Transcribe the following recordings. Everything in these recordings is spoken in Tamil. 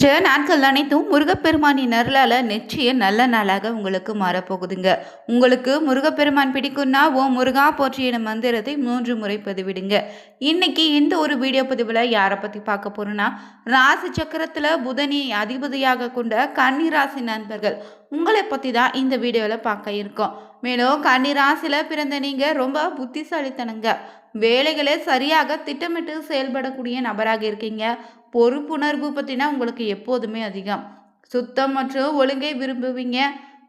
நாட்கள் அனைத்தும் முருகப்பெருமானின் அருளால நிச்சயம் நல்ல நாளாக உங்களுக்கு மாறப்போகுதுங்க. உங்களுக்கு முருகப்பெருமான் பிடிக்கும்னா முருகா போற்றி எனும் மந்திரத்தை 3 முறை பதிவிடுங்க. இன்னைக்கு இந்த ஒரு வீடியோ பதிவில் யாரை பற்றி பார்க்க போறோம்னா, ராசி சக்கரத்தில் புதனி அதிபதியாக கொண்ட கன்னி ராசி நண்பர்கள் உங்களை பற்றி தான் இந்த வீடியோவில் பார்க்க இருக்கோம். மேலும் கன்னி ராசியில் பிறந்த நீங்கள் ரொம்ப புத்திசாலித்தனங்க. வேலைகளை சரியாக திட்டமிட்டு செயல்படக்கூடிய நபராக இருக்கீங்க. பொறுப்புணர்வு பற்றினா உங்களுக்கு எப்போதுமே அதிகம். சுத்தம் மற்றும் ஒழுங்கை விரும்புவீங்க.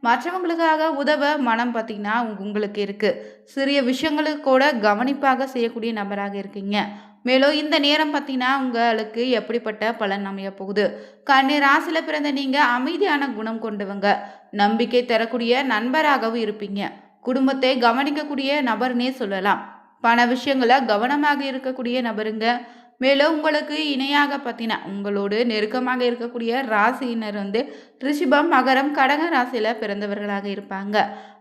மற்றவங்களுக்காக உதவ மனம் பார்த்தீங்கன்னா உங்களுக்கு இருக்குது. சிறிய விஷயங்களுக்கு கூட கவனிப்பாக செய்யக்கூடிய நபராக இருக்கீங்க. மேலும் இந்த நேரம் பார்த்தீங்கன்னா உங்களுக்கு எப்படிப்பட்ட பலன் அமைய போகுது. கன்னி ராசியில் பிறந்த நீங்கள் அமைதியான குணம் கொண்டவங்க. நம்பிக்கை தரக்கூடிய நண்பராகவும் இருப்பீங்க. குடும்பத்தை கவனிக்கக்கூடிய நபர்னே சொல்லலாம். பண விஷயங்களை கவனமாக இருக்கக்கூடிய நபருங்க. மேலும் உங்களுக்கு இணையாக பார்த்தீங்கன்னா உங்களோடு நெருக்கமாக இருக்கக்கூடிய ராசியினர் ரிஷிபம், மகரம், கடக ராசியில் பிறந்தவர்களாக இருப்பாங்க.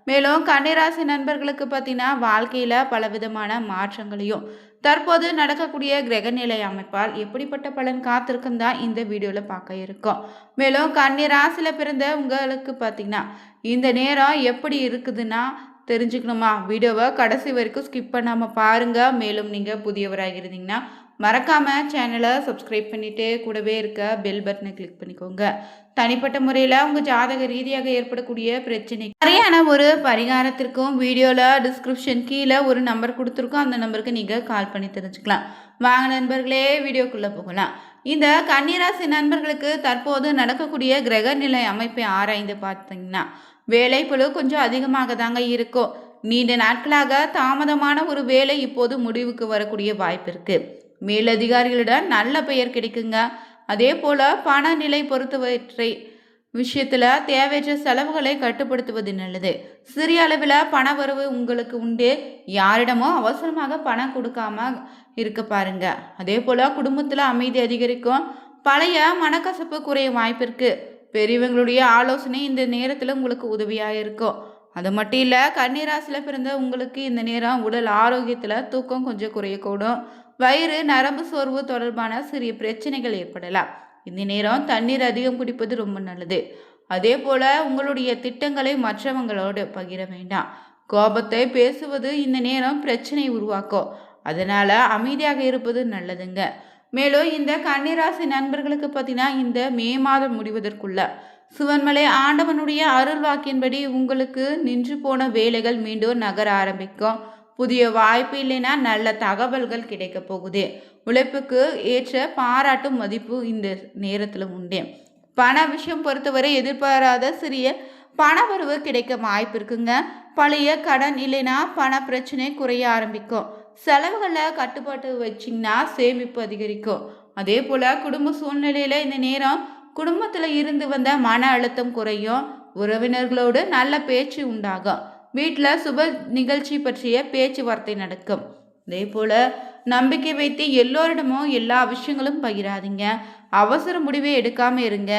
மேலும் கன்னிராசி நண்பர்களுக்கு பார்த்தீங்கன்னா வாழ்க்கையில் பலவிதமான மாற்றங்களையும் தற்போது நடக்கக்கூடிய கிரகநிலை அமைப்பால் எப்படிப்பட்ட பலன் காத்திருக்கும் தான் இந்த வீடியோவில் பார்க்க இருக்கோம். மேலும் கன்னிராசியில் பிறந்த உங்களுக்கு பார்த்தீங்கன்னா இந்த நேரம் எப்படி இருக்குதுன்னா தெரிஞ்சுக்கணுமா? வீடியோவை கடைசி வரைக்கும் ஸ்கிப் பண்ணாமல் பாருங்கள். மேலும் நீங்கள் புதியவராக இருந்தீங்கன்னா மறக்காமல் சேனலை சப்ஸ்கிரைப் பண்ணிவிட்டு கூடவே இருக்க பெல் பட்டனை கிளிக் பண்ணிக்கோங்க. தனிப்பட்ட முறையில் உங்கள் ஜாதக ரீதியாக ஏற்படக்கூடிய பிரச்சனை சரியான ஒரு பரிகாரத்திற்கும் வீடியோவில் டிஸ்கிரிப்ஷன் கீழே ஒரு நம்பர் கொடுத்துருக்கோம். அந்த நம்பருக்கு நீங்கள் கால் பண்ணி தெரிஞ்சுக்கலாம். வாங்க நண்பர்களே, வீடியோக்குள்ளே போகலாம். இந்த கன்னிராசி நண்பர்களுக்கு தற்போது நடக்கக்கூடிய கிரக நிலை அமைப்பை ஆராய்ந்து பார்த்தீங்கன்னா வேலைப்பளு கொஞ்சம் அதிகமாக தாங்க இருக்கும். நீண்ட நாட்களாக தாமதமான ஒரு வேலை இப்போது முடிவுக்கு வரக்கூடிய வாய்ப்பு இருக்குது. மேலதிகாரிகளிடம் நல்ல பெயர் கிடைக்குங்க. அதே போல் பண நிலை பொறுத்தவற்றை விஷயத்தில் தேவையற்ற செலவுகளை கட்டுப்படுத்துவது நல்லது. சிறிய அளவில் பண வரவு உங்களுக்கு உண்டு. யாரிடமும் அவசரமாக பணம் கொடுக்காம இருக்க பாருங்க. அதே போல் குடும்பத்தில் அமைதி அதிகரிக்கும். பழைய மனக்கசப்பு குறைய வாய்ப்பு இருக்கு. பெரியவங்களுடைய ஆலோசனை இந்த நேரத்தில் உங்களுக்கு உதவியாக இருக்கும். அது மட்டும் இல்லை, கன்னிராசியில் பிறந்த உங்களுக்கு இந்த நேரம் உடல் ஆரோக்கியத்தில் தூக்கம் கொஞ்சம் குறையக்கூடும். வயிறு, நரம்பு சோர்வு தொடர்பான சிறிய பிரச்சனைகள் ஏற்படலாம். இந்த நேரம் தண்ணீர் அதிகம் குடிப்பது ரொம்ப நல்லது. அதே போல் உங்களுடைய திட்டங்களை மற்றவங்களோடு பகிர வேண்டாம். கோபத்தை பேசுவது இந்த நேரம் பிரச்சனை உருவாக்கும். அதனால் அமைதியாக இருப்பது நல்லதுங்க. மேலும் இந்த கன்னிராசி நண்பர்களுக்கு பார்த்தீங்கன்னா இந்த மே மாதம் முடிவதற்குள்ள சிவன்மலை ஆண்டவனுடைய அருள் வாக்கின்படி உங்களுக்கு நின்று போன வேலைகள் மீண்டும் நகர ஆரம்பிக்கும். புதிய வாய்ப்பு இல்லைன்னா நல்ல தகவல்கள் கிடைக்க போகுது. உழைப்புக்கு ஏற்ற பாராட்டும் மதிப்பு இந்த நேரத்தில் உண்டு. பண விஷயம் பொறுத்தவரை எதிர்பாராத சிறிய பணவரவு கிடைக்க வாய்ப்பு இருக்குங்க. பழைய கடன் இல்லைன்னா பண பிரச்சனை குறைய ஆரம்பிக்கும். செலவுகளை கட்டுப்பாட்டு வச்சிங்கன்னா சேமிப்பு அதிகரிக்கும். அதே போல் குடும்ப சூழ்நிலையில் இந்த நேரம் குடும்பத்தில் இருந்து வந்த மன அழுத்தம் குறையும். உறவினர்களோடு நல்ல பேச்சு உண்டாகும். வீட்டில் சுப நிகழ்ச்சி பற்றிய பேச்சுவார்த்தை நடக்கும். அதே போல் நம்பிக்கை வைத்து எல்லோரிடமும் எல்லா விஷயங்களும் பகிராதீங்க. அவசர முடிவை எடுக்காமல் இருங்க.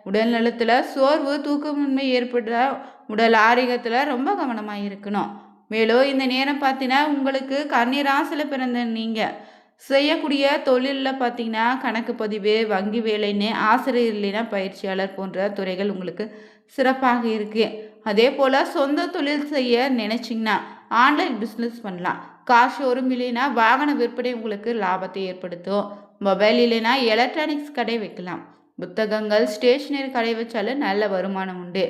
உடல் நலத்தில் சோர்வு, தூக்கமின்மை ஏற்படுற உடல் ஆரோக்கியத்தில் ரொம்ப கவனமாக இருக்கணும். மேலும் இந்த நேரம் பார்த்தீங்கன்னா உங்களுக்கு கன்னிராசியில் பிறந்த நீங்கள் செய்யக்கூடிய தொழிலில் பார்த்தீங்கன்னா கணக்கு பதிவு, வங்கி வேலைன்னு, ஆசிரியர் இல்லைன்னா பயிற்சியாளர் போன்ற துறைகள் உங்களுக்கு சிறப்பாக இருக்குது. அதே போல் சொந்த தொழில் செய்ய நினைச்சிங்கன்னா ஆன்லைன் பிஸ்னஸ் பண்ணலாம். கார் ஷோரூம் இல்லைன்னா வாகன விற்பனை உங்களுக்கு லாபத்தை ஏற்படுத்தும். மொபைல் இல்லைன்னா எலக்ட்ரானிக்ஸ் கடை வைக்கலாம். புத்தகங்கள், ஸ்டேஷனரி கடை வச்சாலும் நல்ல வருமானம் உண்டு.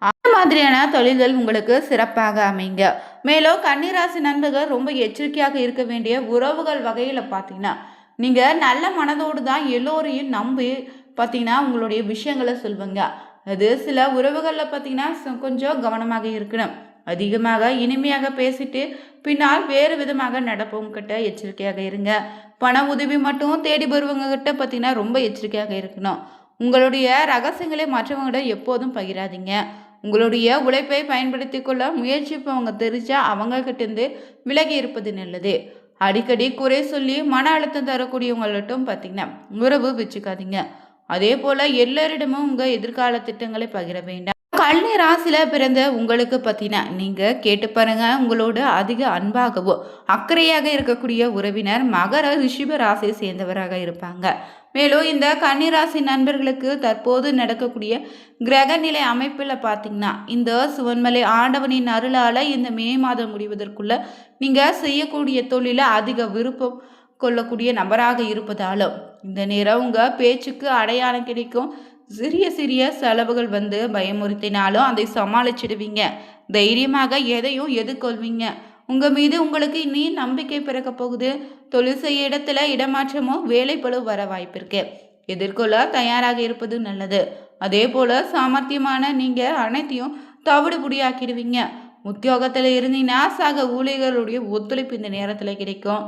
அந்த மாதிரியான தொழில்கள் உங்களுக்கு சிறப்பாக அமைங்க. மேலும் கன்னிராசி நண்பர்கள் ரொம்ப எச்சரிக்கையாக இருக்க வேண்டிய உறவுகள் வகையில் பார்த்தீங்கன்னா நீங்கள் நல்ல மனதோடு தான் எல்லோரையும் நம்பி பார்த்தீங்கன்னா உங்களுடைய விஷயங்களை சொல்லுவீங்க. அது சில உறவுகளில் பார்த்தீங்கன்னா கொஞ்சம் கவனமாக இருக்கணும். அதிகமாக இனிமையாக பேசிட்டு பின்னால் வேறு விதமாக நடப்பவங்க கிட்ட எச்சரிக்கையாக இருங்க. பண உதவி மட்டும் தேடி வருவங்க கிட்ட பார்த்தீங்கன்னா ரொம்ப எச்சரிக்கையாக இருக்கணும். உங்களுடைய ரகசியங்களை மற்றவங்களிடம் எப்போதும் பகிராதீங்க. உங்களுடைய உழைப்பை பயன்படுத்தி கொள்ள முயற்சிப்பவங்க தெரிஞ்சா அவங்கக்கிட்டேருந்து விலகி இருப்பது நல்லது. அடிக்கடி குறை சொல்லி மன அழுத்தம் தரக்கூடியவங்கள்ட்டும் பார்த்தீங்கன்னா உறவு வச்சுக்காதீங்க. அதே போல் எல்லோரிடமும் உங்கள் எதிர்கால திட்டங்களை பகிர வேண்டாம். கன்னி ராசியில பிறந்த உங்களுக்கு பத்தின நீங்க கேட்டு பாருங்க. உங்களோட அதிக அன்பாகவோ அக்கறையாக இருக்கக்கூடிய உறவினர் மகர ரிஷிப ராசியை சேர்ந்தவராக இருப்பாங்க. மேலும் இந்த கன்னிராசி நண்பர்களுக்கு தற்போது நடக்கக்கூடிய கிரகநிலை அமைப்பில் பார்த்தீங்கன்னா, இந்த சிவன்மலை ஆண்டவனின் அருளால் இந்த மே மாதம் முடிவதற்குள்ள நீங்கள் செய்யக்கூடிய தொழில அதிக விருப்பம் கொள்ளக்கூடிய நபராக இருப்பதாலும் இந்த நேரம் உங்கள் பேச்சுக்கு அடையாளம் கிடைக்கும். சிறிய சிறிய செலவுகள் வந்து பயமுறுத்தினாலும் அதை சமாளிச்சிடுவீங்க. தைரியமாக எதையும் எதிர்கொள்வீங்க. உங்கள் மீது உங்களுக்கு இனி நம்பிக்கை பிறக்க போகுது. தொழில் செய்ய இடத்துல இடமாற்றமோ வேலைப்பளு வர வாய்ப்பிருக்கு. எதிர்கொள்ள தயாராக இருப்பது நல்லது. அதே போல சாமர்த்தியமான நீங்கள் அனைத்தையும் தவிடுபுடியாக்கிடுவீங்க. உத்தியோகத்தில் இருந்தீங்கன்னா சக ஊழியர்களுடைய ஒத்துழைப்பு இந்த நேரத்தில் கிடைக்கும்.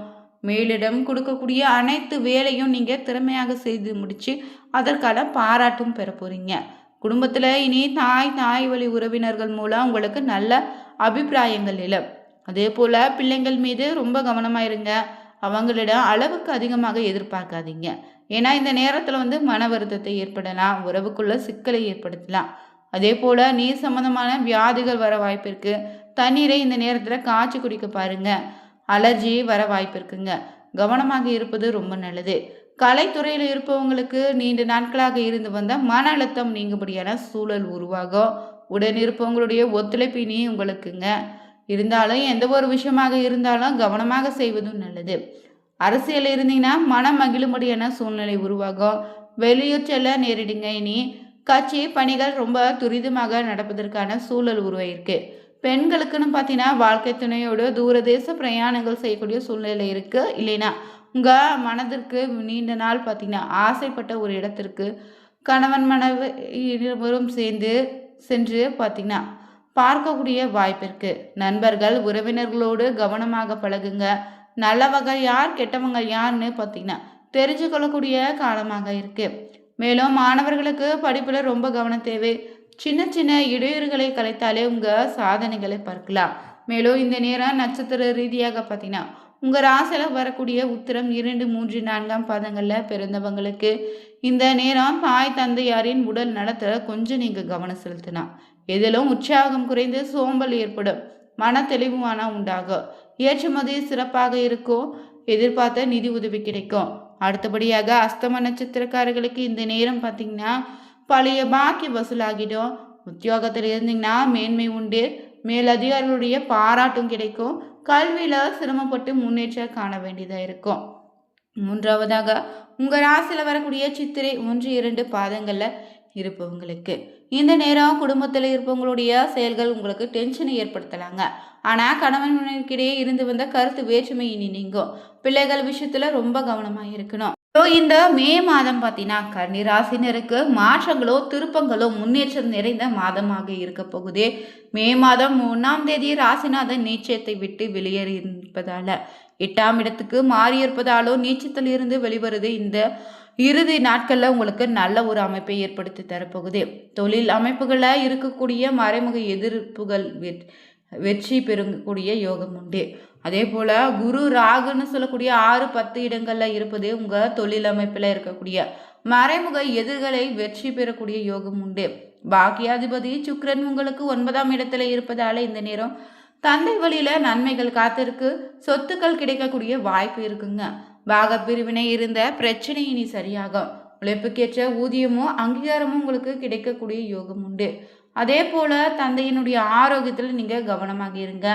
மேலிடம் கொடுக்கக்கூடிய அனைத்து வேலையும் நீங்கள் திறமையாக செய்து முடித்து அதற்கான பாராட்டும் பெற போகிறீங்க. குடும்பத்தில் இனி தாய் வழி உறவினர்கள் மூலம் உங்களுக்கு நல்ல அபிப்பிராயங்கள் இல்லை. அதே போல் பிள்ளைங்கள் மீது ரொம்ப கவனமாக இருங்க. அவங்களிடம் அளவுக்கு அதிகமாக எதிர்பார்க்காதீங்க. ஏன்னா இந்த நேரத்தில் வந்து மன வருத்தத்தை ஏற்படலாம், உறவுக்குள்ள சிக்கலை ஏற்படுத்தலாம். அதே போல் நீர் சம்பந்தமான வியாதிகள் வர வாய்ப்பு இருக்குது. தண்ணீரை இந்த நேரத்தில் காய்ச்சி குடிக்க பாருங்கள். அலர்ஜி வர வாய்ப்பு இருக்குங்க. கவனமாக இருப்பது ரொம்ப நல்லது. கலைத்துறையில் இருப்பவங்களுக்கு நீண்ட நாட்களாக இருந்து வந்த மன அழுத்தம் நீங்கும்படியான சூழல் உருவாகும். உடன் இருப்பவங்களுடைய ஒத்துழைப்பினி உங்களுக்குங்க. இருந்தாலும் எந்த ஒரு விஷயமாக இருந்தாலும் கவனமாக செய்வதும் நல்லது. அரசியல் இருந்தீங்கன்னா மனம் மகிழும்படியான சூழ்நிலை உருவாகும். வெளியூர் செல்ல நேரிடுங்க. இனி கட்சி பணிகள் ரொம்ப துரிதமாக நடப்பதற்கான சூழல் உருவாயிருக்கு. பெண்களுக்குன்னு பார்த்தீங்கன்னா வாழ்க்கை துணையோடு தூரதேச பிரயாணங்கள் செய்யக்கூடிய சூழ்நிலை இருக்குது. இல்லைன்னா உங்கள் மனதிற்கு நீண்ட நாள் பார்த்தீங்கன்னா ஆசைப்பட்ட ஒரு இடத்திற்கு கணவன் மனைவி இருவரும் சேர்ந்து சென்று பார்த்தீங்கன்னா பார்க்கக்கூடிய வாய்ப்பு இருக்குது. நண்பர்கள் உறவினர்களோடு கவனமாக பழகுங்க. நல்லவங்க யார் கெட்டவங்க யாருன்னு பார்த்தீங்கன்னா தெரிஞ்சு கொள்ளக்கூடிய காலமாக இருக்குது. மேலும் மாணவர்களுக்கு படிப்பில் ரொம்ப கவனம் தேவை. சின்ன சின்ன இடையூறுகளை கலைத்தாலே உங்கள் சாதனைகளை பார்க்கலாம். மேலும் இந்த நேரம் நட்சத்திர ரீதியாக பார்த்தீங்கன்னா உங்கள் ராசியில் வரக்கூடிய உத்திரம் 2, 3, 4ஆம் பாதங்களில் பிறந்தவங்களுக்கு இந்த நேரம் தாய் தந்தையாரின் உடல் நலத்தில் கொஞ்சம் நீங்கள் கவனம் செலுத்தினா எதிலும் உற்சாகம் குறைந்து சோம்பல் ஏற்படும். மன தெளிவான உண்டாகும். ஏற்றுமதி சிறப்பாக இருக்கும். எதிர்பார்த்த நிதி உதவி கிடைக்கும். அடுத்தபடியாக அஸ்தம நட்சத்திரக்காரர்களுக்கு இந்த நேரம் பார்த்தீங்கன்னா பழைய பாக்கி வசூலாகிடும். உத்தியோகத்தில் இருந்தீங்கன்னா மேன்மை உண்டு. மேலதிகாரிகளுடைய பாராட்டும் கிடைக்கும். கல்வியில் சிரமப்பட்டு முன்னேற்றம் காண வேண்டியதாக இருக்கும். மூன்றாவதாக உங்கள் ராசியில் வரக்கூடிய சித்திரை 1, 2 பாதங்களில் இருப்பவங்களுக்கு இந்த நேரம் குடும்பத்தில் இருப்பவங்களுடைய செயல்கள் உங்களுக்கு டென்ஷனை ஏற்படுத்தலாங்க. ஆனால் கணவன் மனைவிக்கிடையே இருந்து வந்த கருத்து வேற்றுமை இனி நீங்கும். பிள்ளைகள் விஷயத்தில் ரொம்ப கவனமாக இருக்கணும். இந்த மே மாதம் பார்த்தீங்கன்னா கன்னிராசினருக்கு மாற்றங்களோ திருப்பங்களோ முன்னேற்றம் நிறைந்த மாதமாக இருக்க போகுது. மே மாதம் 1ஆம் தேதி ராசிநாதன் நீச்சத்தை விட்டு வெளியேறியிருப்பதால 8ஆம் இடத்துக்கு மாறி இருப்பதாலோ நீச்சத்தில் இருந்து வெளிவருது இந்த இறுதி நாட்களில் உங்களுக்கு நல்ல ஒரு அமைப்பை ஏற்படுத்தி தரப்போகுது. தொழில் அமைப்புகளில் இருக்கக்கூடிய மறைமுக எதிர்ப்புகள் வெற்றி பெறக்கூடிய யோகம் உண்டு. அதே போல் குரு ராகுன்னு சொல்லக்கூடிய 6, 10 இடங்களில் இருப்பது உங்கள் தொழில் அமைப்பில் இருக்கக்கூடிய மறைமுக எதிர்களை வெற்றி பெறக்கூடிய யோகம் உண்டு. பாக்கியாதிபதி சுக்கிரன் உங்களுக்கு 9ஆம் இடத்துல இருப்பதால இந்த நேரம் தந்தை வழியில் நன்மைகள் காத்திருக்கு. சொத்துக்கள் கிடைக்கக்கூடிய வாய்ப்பு இருக்குங்க. பாக பிரிவினை இருந்த பிரச்சனை இனி சரியாகும். உழைப்புக்கேற்ற ஊதியமும் அங்கீகாரமும் உங்களுக்கு கிடைக்கக்கூடிய யோகம் உண்டு. அதே போல தந்தையினுடைய ஆரோக்கியத்தில் நீங்கள் கவனமாக இருங்க.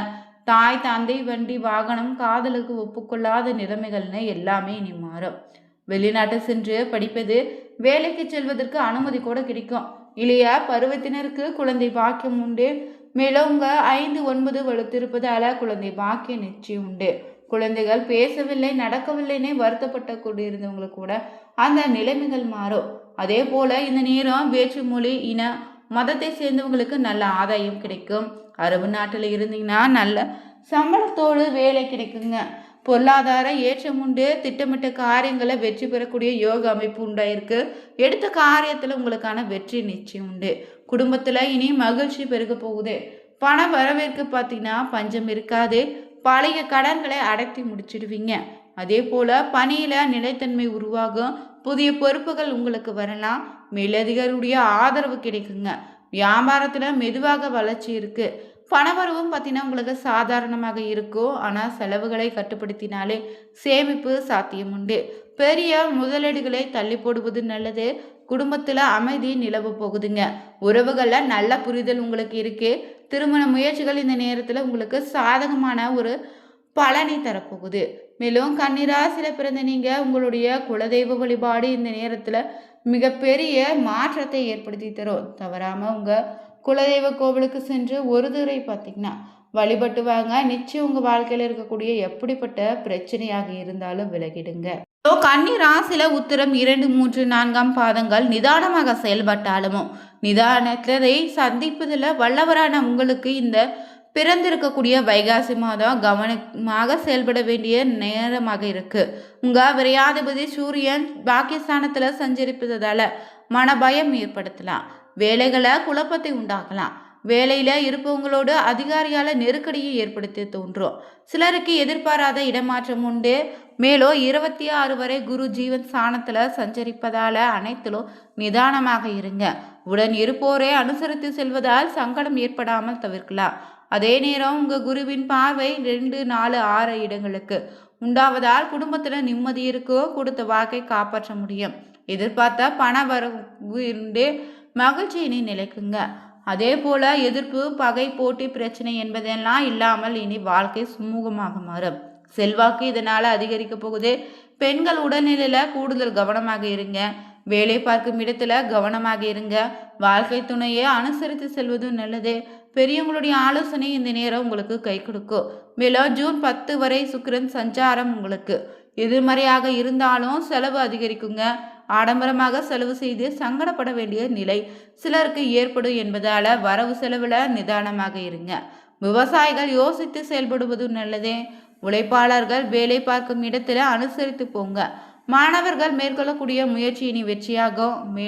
தாய் தந்தை வண்டி வாகனம் காதலுக்கு ஒப்புக்கொள்ளாத நிலைமைகள்னு எல்லாமே இனி மாறும். வெளிநாட்டு சென்று படிப்பது வேலைக்கு செல்வதற்கு அனுமதி கூட கிடைக்கும். இளைய பருவத்தினருக்கு குழந்தை பாக்கியம் உண்டு. மேலும் உங்கள் 5, 9 வலுத்திருப்பதால குழந்தை பாக்கியம் நிச்சயம் உண்டு. குழந்தைகள் பேசவில்லை நடக்கவில்லைன்னே வருத்தப்பட்ட கொண்டு இருந்தவங்களுக்கு கூட அந்த நிலைமைகள் மாறும். அதே போல இந்த நேரம் வேற்று மொழி இன மதத்தை சேர்ந்தவங்களுக்கு நல்ல ஆதாயம் கிடைக்கும். அரபு நாட்டில் இருந்தீங்கன்னா நல்ல சம்பளத்தோடு வேலை கிடைக்குங்க. பொருளாதார ஏற்றம் உண்டு. திட்டமிட்ட காரியங்களை வெற்றி பெறக்கூடிய யோக அமைப்பு உண்டாயிருக்கு. எடுத்த காரியத்தில் உங்களுக்கான வெற்றி நிச்சயம் உண்டு. குடும்பத்தில் இனி மகிழ்ச்சி பெருக போகுது. பண வரவேற்கு பார்த்தீங்கன்னா பஞ்சம் இருக்காது. பழைய கடன்களை அடக்கி முடிச்சிடுவீங்க. அதே போல் பணியில் நிலைத்தன்மை உருவாகும். புதிய பொறுப்புகள் உங்களுக்கு வரலாம். மேலதிகாரியுடைய ஆதரவு கிடைக்குங்க. வியாபாரத்தில் மெதுவாக வளர்ச்சி இருக்குது. பணவரவும் பார்த்தீங்கன்னா உங்களுக்கு சாதாரணமாக இருக்கும். ஆனால் செலவுகளை கட்டுப்படுத்தினாலே சேமிப்பு சாத்தியம் உண்டு. பெரிய முதலீடுகளை தள்ளி போடுவது நல்லது. குடும்பத்தில் அமைதி நிலவ போகுதுங்க. உறவுகளில் நல்ல புரிதல் உங்களுக்கு இருக்கு. திருமண முயற்சிகள் இந்த நேரத்தில் உங்களுக்கு சாதகமான ஒரு பலனை தரப்போகுது. மேலும் கன்னிராசியில் பிறந்த நீங்கள் உங்களுடைய குலதெய்வ வழிபாடு இந்த நேரத்தில் மிகப்பெரிய மாற்றத்தை ஏற்படுத்தி தரும். தவறாமல் உங்கள் குலதெய்வ கோவிலுக்கு சென்று ஒரு தடவை பார்த்தீங்கன்னா வழிபட்டு வாங்க. நிச்சயம் உங்கள் வாழ்க்கையில் இருக்கக்கூடிய எப்படிப்பட்ட பிரச்சனையாக இருந்தாலும் விலகிடுங்க. கன்னி ராசியில உத்திரம் 2, 3, 4ஆம் பாதங்கள் நிதானமாக செயல்பட்டாலும் நிதானத்தை சந்திப்பதில் வல்லவரான உங்களுக்கு இந்த பிறந்திருக்கக்கூடிய வைகாசி மாதம் கவனமாக செயல்பட வேண்டிய நேரமாக இருக்கு. உங்க விரையாதிபதி சூரியன் பாகிஸ்தானத்துல சஞ்சரிப்பதால மனபயம் ஏற்படுத்தலாம். வேலைகளை குழப்பத்தை உண்டாக்கலாம். வேலையில இருப்பவங்களோடு அதிகாரியால நெருக்கடியை ஏற்படுத்தி தோன்றும். சிலருக்கு எதிர்பாராத இடமாற்றம் உண்டு. மேலும் 26 வரை குரு ஜீவன் ஸ்தானத்துல சஞ்சரிப்பதால அனைத்திலும் நிதானமாக இருங்க. உடன் இருப்போரை அனுசரித்து செல்வதால் சங்கடம் ஏற்படாமல் தவிர்க்கலாம். அதே நேரம் உங்க குருவின் பார்வை 2, 4, 6 இடங்களுக்கு உண்டாவதால் குடும்பத்துல நிம்மதி இருக்கோ. கொடுத்த வாக்கை காப்பாற்ற முடியும். எதிர்பார்த்த பண வரவு மகிழ்ச்சியினை நிலைக்குங்க. அதே போல எதிர்ப்பு, பகை, போட்டி, பிரச்சனை என்பதெல்லாம் இல்லாமல் இனி வாழ்க்கை சுமூகமாக மாறும். செல்வாக்கு இதனால அதிகரிக்க போகுது. பெண்கள் உடல்நிலையில கூடுதல் கவனமாக இருங்க. வேலை பார்க்கும் இடத்துல கவனமாக இருங்க. வாழ்க்கை துணையை அனுசரித்து செல்வதும் நல்லது. பெரியவங்களுடைய ஆலோசனை இந்த நேரம் உங்களுக்கு கை கொடுக்கும். மேலும் ஜூன் 10 வரை சுக்கிரன் சஞ்சாரம் உங்களுக்கு எதிர்மறையாக இருந்தாலும் செலவு அதிகரிக்குங்க. ஆடம்பரமாக செலவு செய்து சங்கடப்பட வேண்டிய நிலை சிலருக்கு ஏற்படும் என்பதால வரவு செலவுல நிதானமாக இருங்க. விவசாயிகள் யோசித்து செயல்படுவது நல்லதே. உழைப்பாளர்கள் வேலை பார்க்கும் இடத்துல அனுசரித்து போங்க. மாணவர்கள் மேற்கொள்ளக்கூடிய முயற்சி இனி வெற்றியாகும்.